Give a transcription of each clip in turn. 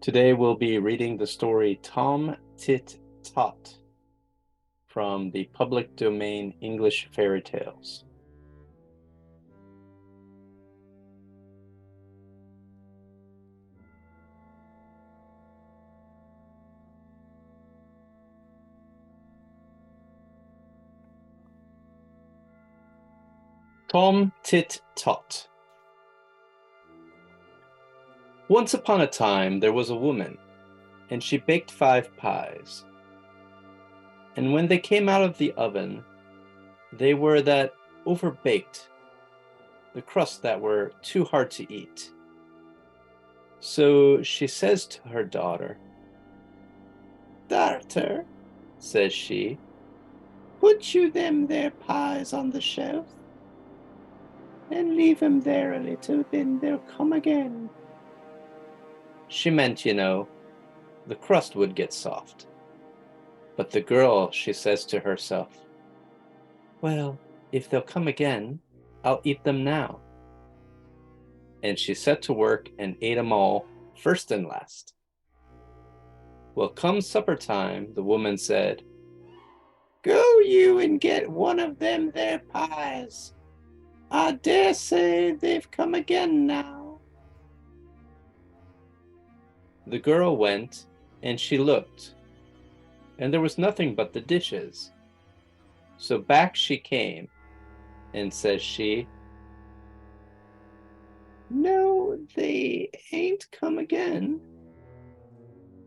Today we'll be reading the story Tom, Tit Tot from the public domain English Fairy Tales. Tom, Tit Tot. Once upon a time there was a woman, and she baked 5 pies. And when they came out of the oven, they were that overbaked, the crust that were too hard to eat. So she says to her daughter, "Daughter," says she, "put you them there pies on the shelf, and leave 'em there a little, then they'll come again." She meant, the crust would get soft. But the girl, she says to herself, "Well, if they'll come again, I'll eat them now." And she set to work and ate 'em all, first and last. Well, come supper time, the woman said, "Go you and get one of them there pies. I dare say they've come again now." The girl went, and she looked, and there was nothing but the dishes. So back she came, and says she, "No, they ain't come again."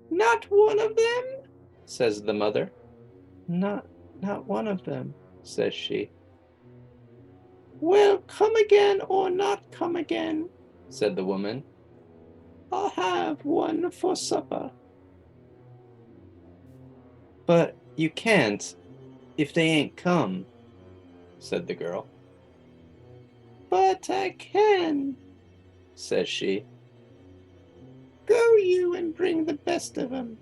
"Not one of them?" says the mother. Not one of them," says she. "Well, come again or not come again," said the woman, "I'll have one for supper." "But you can't, if they ain't come," said the girl. "But I can," says she. "Go you and bring the best of 'em."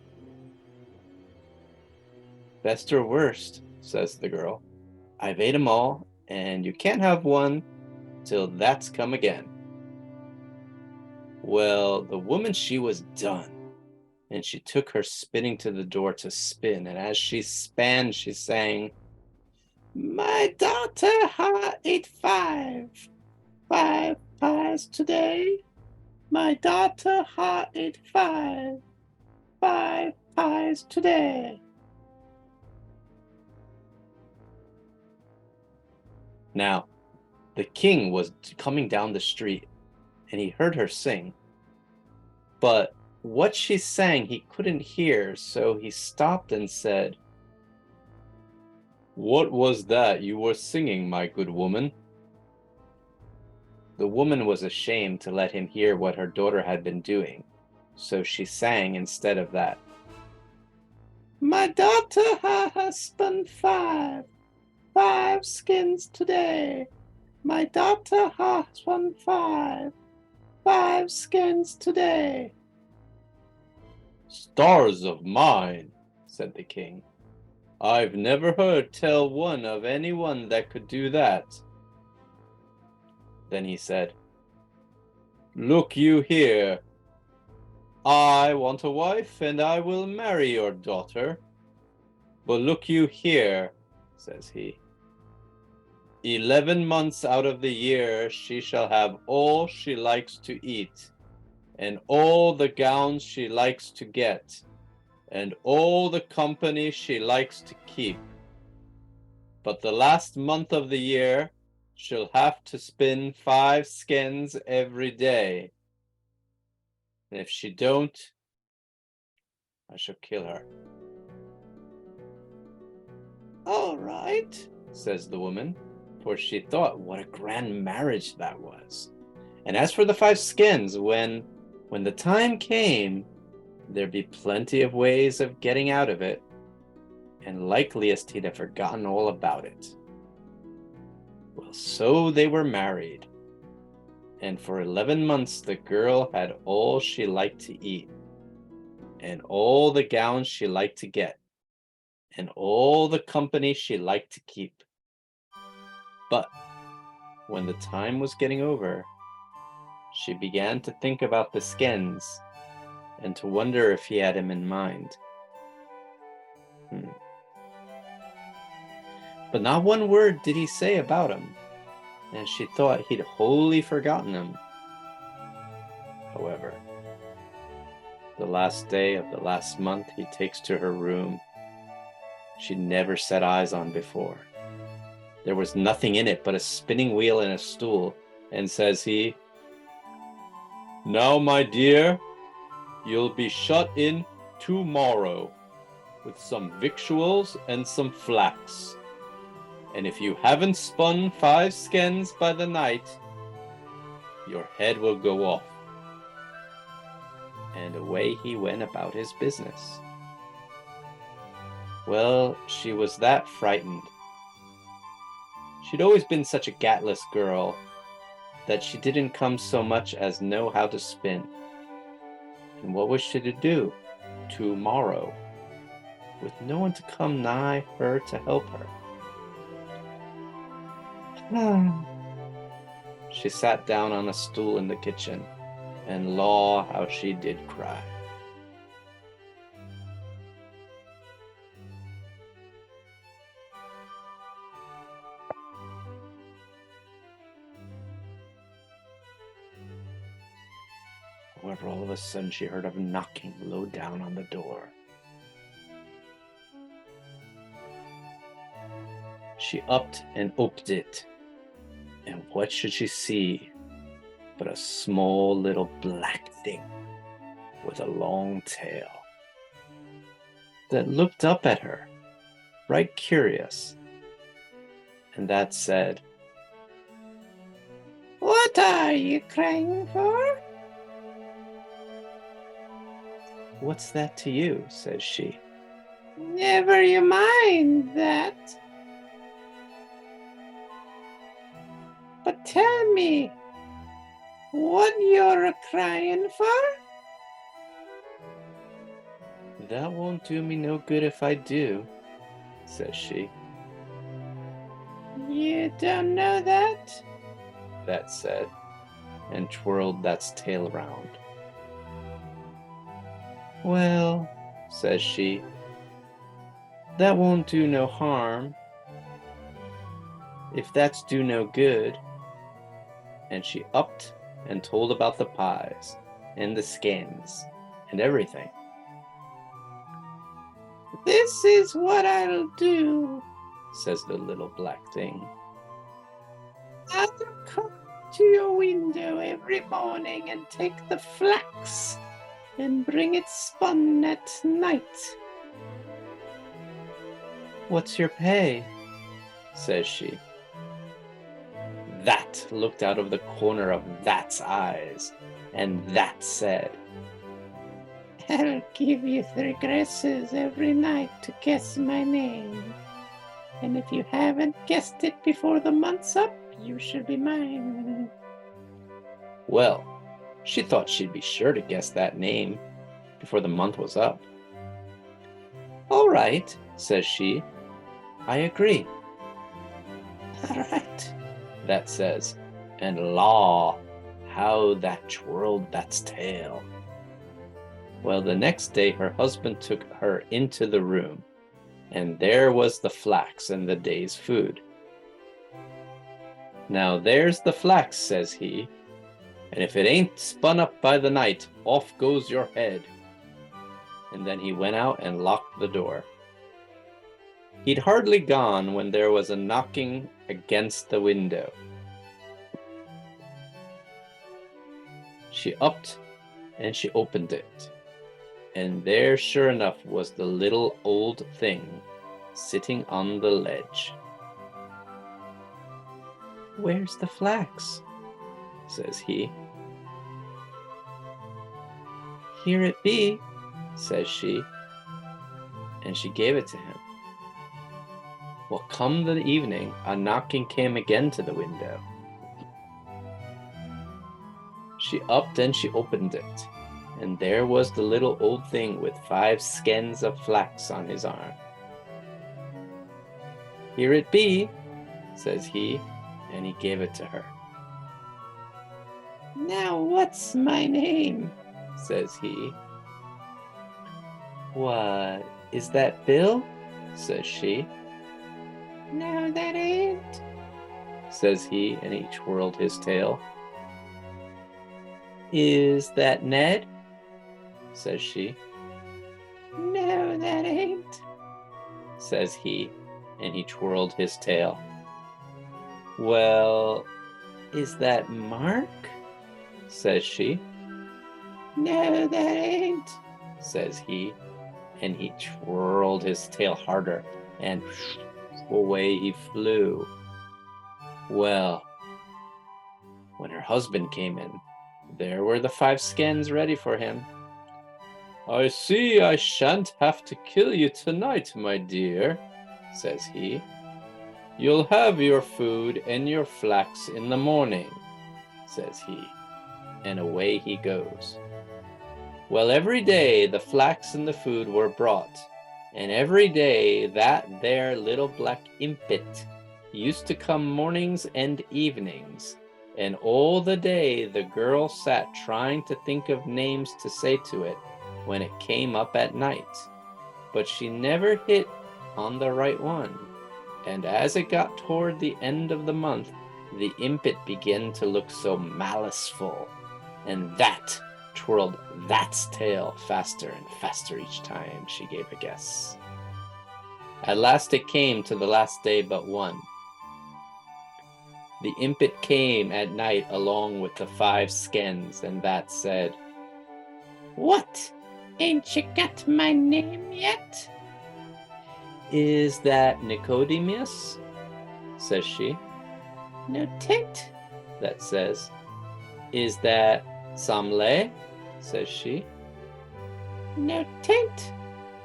"Best or worst," says the girl, "I've ate 'em all, and you can't have one till that's come again." Well, the woman, she was done, and she took her spinning to the door to spin, and as she span, she sang, "My daughter ha ate 5 pies today. My daughter ha ate 5 pies today." Now, the king was coming down the street, and he heard her sing. But what she sang he couldn't hear, so he stopped and said, "What was that you were singing, my good woman?" The woman was ashamed to let him hear what her daughter had been doing, so she sang instead of that, "My daughter has spun 5 skins today. My daughter has spun 5 skins today." "Stars of mine," said the king, "I've never heard tell one of anyone that could do that." Then he said, "Look you here. I want a wife, and I will marry your daughter. But look you here," says he. 11 months out of the year she shall have all she likes to eat, and all the gowns she likes to get, and all the company she likes to keep. But the last month of the year she'll have to spin 5 skins every day. And if she don't, I shall kill her." "All right," says the woman, for she thought what a grand marriage that was. And as for the 5 skins, when the time came, there'd be plenty of ways of getting out of it, and likeliest he'd have forgotten all about it. Well, so they were married, and for 11 months the girl had all she liked to eat, and all the gowns she liked to get, and all the company she liked to keep. But when the time was getting over, she began to think about the skins, and to wonder if he had him in mind. But not one word did he say about him, and she thought he'd wholly forgotten him. However, the last day of the last month he takes to her room she'd never set eyes on before. There was nothing in it but a spinning wheel and a stool, and says he, "Now, my dear, you'll be shut in tomorrow with some victuals and some flax. And if you haven't spun 5 skeins by the night, your head will go off." And away he went about his business. Well, she was that frightened. She'd always been such a gatless girl that she didn't come so much as know how to spin. And what was she to do tomorrow, with no one to come nigh her to help her? She sat down on a stool in the kitchen, and law, how she did cry. However, all of a sudden she heard a knocking low down on the door. She upped and opened it, and what should she see but a small little black thing with a long tail that looked up at her, right curious, and that said, "What are you crying for?" "What's that to you?" says she. "Never you mind that. But tell me what you're a-crying for." "That won't do me no good if I do," says she. "You don't know that?" that said, and twirled that's tail round. "Well," says she, "that won't do no harm, if that's do no good." And she upped and told about the pies and the skins and everything. "This is what I'll do," says the little black thing. "I'll come to your window every morning and take the flax and bring it spun at night." "What's your pay?" says she. That looked out of the corner of that's eyes, and that said, "I'll give you 3 graces every night to guess my name. And if you haven't guessed it before the month's up, you shall be mine." Well, she thought she'd be sure to guess that name before the month was up. "All right," says she, "I agree." "All right," that says, and law, how that twirled that's tail. Well, the next day her husband took her into the room, and there was the flax and the day's food. "Now there's the flax," says he, "and if it ain't spun up by the night, off goes your head." And then he went out and locked the door. He'd hardly gone when there was a knocking against the window. She upped and she opened it, and there sure enough was the little old thing sitting on the ledge. "Where's the flax?" says he. "Here it be," says she, and she gave it to him. Well, come the evening, a knocking came again to the window. She upped and she opened it, and there was the little old thing with 5 skeins of flax on his arm. "Here it be," says he, and he gave it to her. "Now what's my name?" says he. What, is that Bill? Says she. No, that ain't, says he, and he twirled his tail. Is that Ned? Says she. No, that ain't, says he, and he twirled his tail. Well, is that Mark? Says she. No, that ain't, says he, and he twirled his tail harder, and away he flew. Well, when her husband came in, there were the 5 skins ready for him. I see I shan't have to kill you tonight, my dear, says he. You'll have your food and your flax in the morning, says he, and away he goes. Well, every day the flax and the food were brought, and every day that there little black impet used to come mornings and evenings, and all the day the girl sat trying to think of names to say to it when it came up at night, but she never hit on the right one. And as it got toward the end of the month, the impet began to look so maliceful, and that twirled that's tail faster and faster each time she gave a guess. At last it came to the last day but one. The impet came at night along with the 5 skins, and that said, What? Ain't you got my name yet? Is that Nicodemus? Says she. No, tain't, that says. Is that Samle? Says she. No, tain't,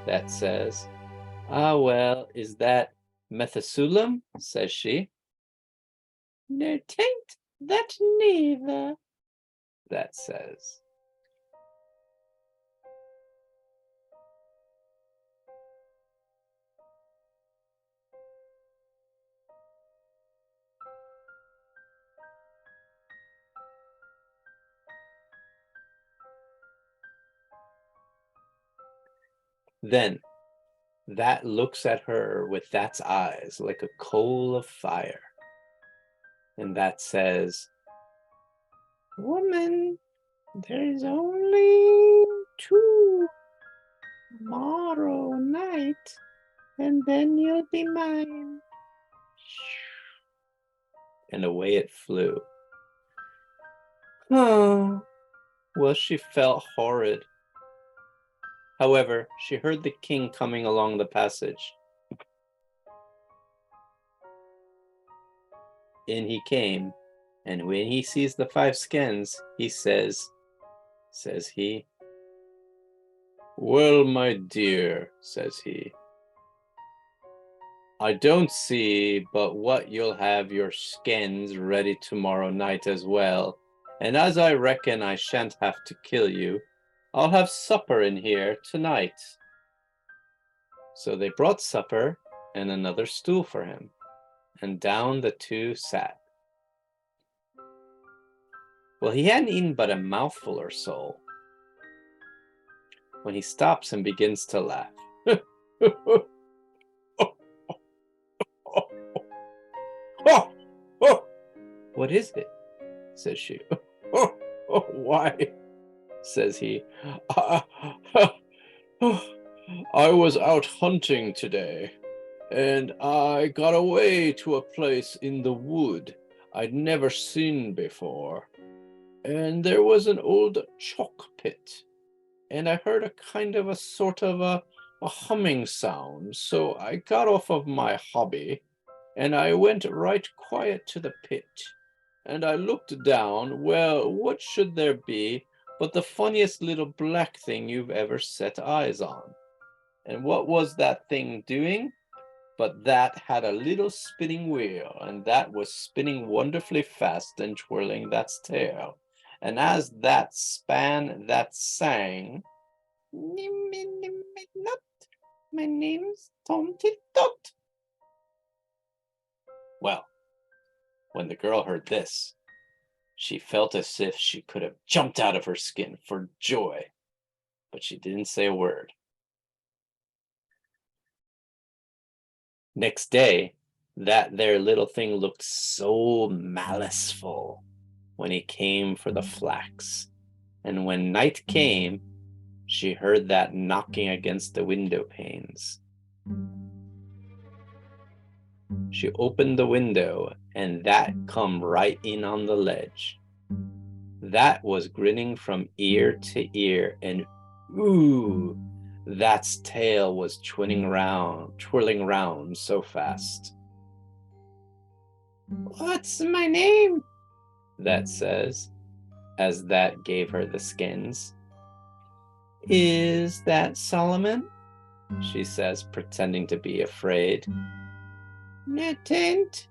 that says. Ah, well, is that Methuselah? Says she. No, tain't, that neither, that says. Then that looks at her with that's eyes like a coal of fire, and that says, Woman, there's only 2 tomorrow night, and then you'll be mine. And away it flew. Oh, well, she felt horrid. However, she heard the king coming along the passage. In he came, and when he sees the 5 skins, he says he, Well, my dear, says he, I don't see but what you'll have your skins ready tomorrow night as well, and as I reckon I shan't have to kill you, I'll have supper in here tonight. So they brought supper and another stool for him, and down the 2 sat. Well, he hadn't eaten but a mouthful or so when he stops and begins to laugh. What is it? Says she. Why? Says he. I was out hunting today, and I got away to a place in the wood I'd never seen before, and there was an old chalk pit, and I heard a kind of a sort of a humming sound, so I got off of my hobby, and I went right quiet to the pit, and I looked down. Well, what should there be but the funniest little black thing you've ever set eyes on? And what was that thing doing? But that had a little spinning wheel, and that was spinning wonderfully fast and twirling that's tail. And as that span, that sang, Not, my name's Tit Tot. Well, when the girl heard this, she felt as if she could have jumped out of her skin for joy, but she didn't say a word. Next day, that there little thing looked so maliceful when he came for the flax. And when night came, she heard that knocking against the window panes. She opened the window, and that come right in on the ledge. That was grinning from ear to ear, and ooh, that's tail was twirling round so fast. "What's my name?" that says, as that gave her the skins. "Is that Solomon?" she says, pretending to be afraid. "Natent,"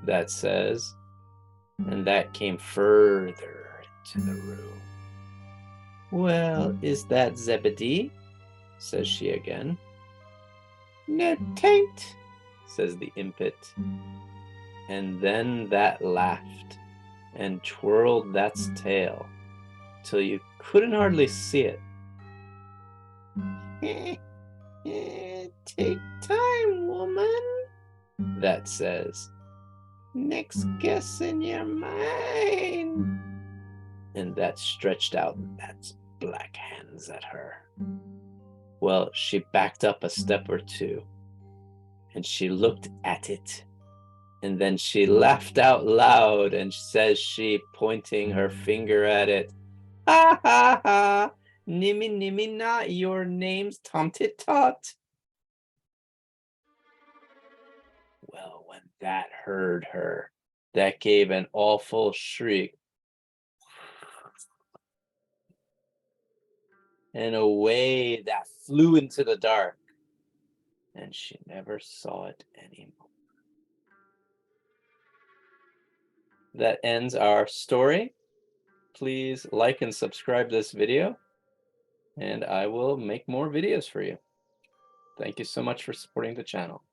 that says, and that came further into the room. "Well, is that Zebedee?" says she again. "Natent," says the impet. And then that laughed and twirled that's tail till you couldn't hardly see it. "Take time, woman," that says. "Next guess in your mind." And that stretched out that's black hands at her. Well, she backed up a step or two, and she looked at it. And then she laughed out loud, and says she, pointing her finger at it, "Ha ha ha, nimmy nimmy not, your name's Tom Tit Tot." Well, when that heard her, that gave an awful shriek, and away that flew into the dark, and she never saw it anymore. That ends our story. Please like and subscribe this video, and I will make more videos for you. Thank you so much for supporting the channel.